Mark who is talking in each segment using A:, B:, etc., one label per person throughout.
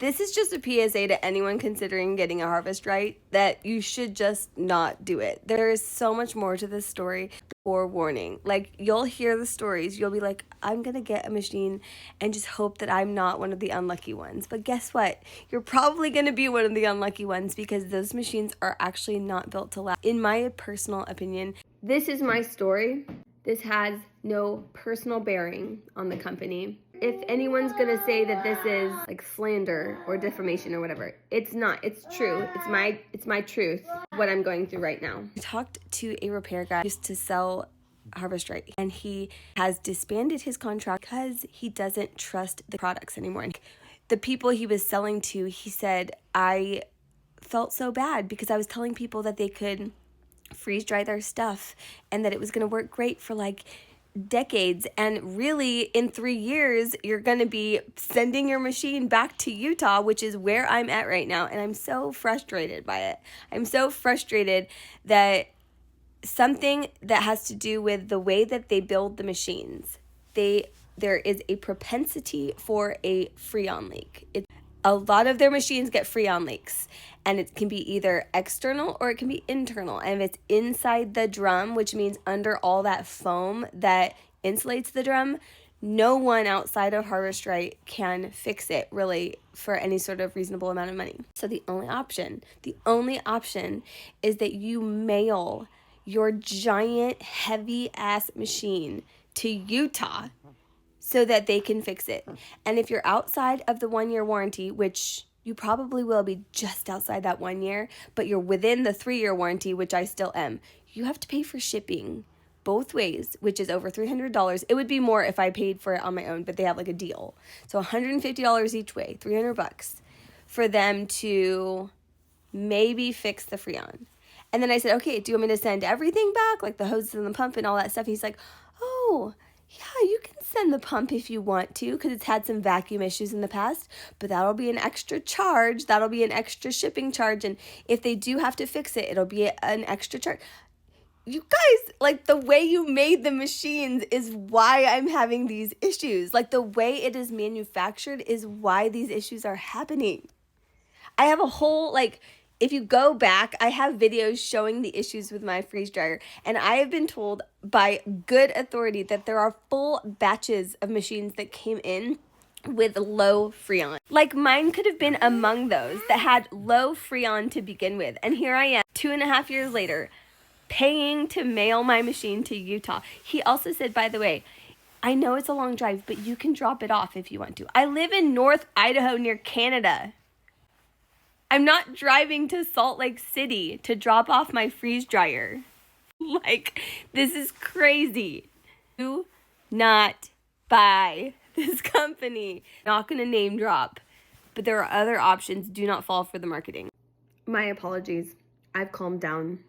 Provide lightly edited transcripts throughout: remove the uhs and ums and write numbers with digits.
A: This is just a PSA to anyone considering getting a harvest right, that you should just not do it. There is so much more to this story. Forewarning. Like, you'll hear the stories, you'll be like, I'm gonna get a machine and just hope that I'm not one of the unlucky ones. But guess what? You're probably gonna be one of the unlucky ones, because those machines are actually not built to last. In my personal opinion, this is my story. This has no personal bearing on the company. If anyone's gonna say that this is like slander or defamation or whatever, it's not. It's true. It's my truth, what I'm going through right now. I talked to a repair guy who used to sell Harvest Right, and he has disbanded his contract because he doesn't trust the products anymore. And the people he was selling to, he said, I felt so bad because I was telling people that they could freeze dry their stuff and that it was going to work great for like decades, and really in 3 years you're going to be sending your machine back to Utah, which is where I'm at right now. And I'm so frustrated by it. I'm so frustrated that something that has to do with the way that they build the machines, there is a propensity for a freon leak. A lot of their machines get freon leaks, and it can be either external or it can be internal. And if it's inside the drum, which means under all that foam that insulates the drum, no one outside of Harvest Right can fix it really for any sort of reasonable amount of money. So the only option is that you mail your giant heavy ass machine to Utah so that they can fix it. And if you're outside of the 1-year warranty, which you probably will be just outside that 1 year, but you're within the 3-year warranty, which I still am, you have to pay for shipping both ways, which is over $300. It would be more if I paid for it on my own, but they have like a deal. So $150 each way, $300 for them to maybe fix the Freon. And then I said, okay, do you want me to send everything back? Like the hoses and the pump and all that stuff? He's like, oh, yeah, you can send the pump if you want to, because it's had some vacuum issues in the past, but that'll be an extra charge. That'll be an extra shipping charge. And if they do have to fix it, it'll be an extra charge. You guys, like, the way you made the machines is why I'm having these issues. Like, the way it is manufactured is why these issues are happening. I have a whole, like, if you go back, I have videos showing the issues with my freeze dryer, and I have been told by good authority that there are full batches of machines that came in with low Freon. Like, mine could have been among those that had low Freon to begin with, and here I am 2.5 years later paying to mail my machine to Utah. He also said, by the way, I know it's a long drive, but you can drop it off if you want to. I live in North Idaho near Canada. I'm not driving to Salt Lake City to drop off my freeze dryer. Like, this is crazy. Do not buy this company. Not going to name drop, but there are other options. Do not fall for the marketing. My apologies. I've calmed down.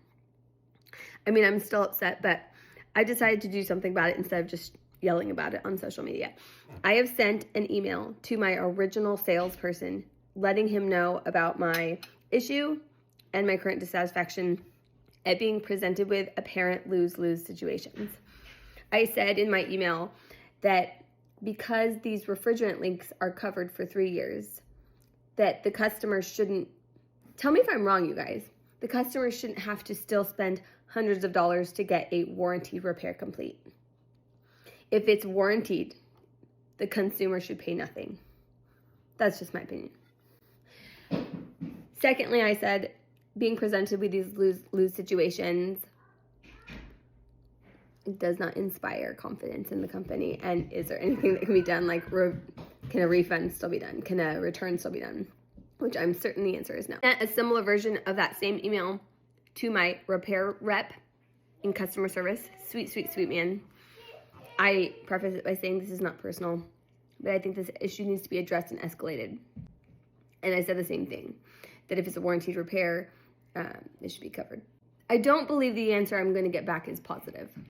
A: I mean, I'm still upset, but I decided to do something about it instead of just yelling about it on social media. I have sent an email to my original salesperson letting him know about my issue and my current dissatisfaction at being presented with apparent lose-lose situations. I said in my email that because these refrigerant leaks are covered for 3 years, that the customer shouldn't, tell me if I'm wrong, you guys, the customer shouldn't have to still spend hundreds of dollars to get a warranty repair complete. If it's warranted, the consumer should pay nothing. That's just my opinion. Secondly, I said, being presented with these lose situations does not inspire confidence in the company. And is there anything that can be done? Like, can a refund still be done? Can a return still be done? Which I'm certain the answer is no. A similar version of that same email to my repair rep in customer service. Sweet, sweet, sweet man. I preface it by saying this is not personal, but I think this issue needs to be addressed and escalated. And I said the same thing, that if it's a warranted repair, it should be covered. I don't believe the answer I'm going to get back is positive.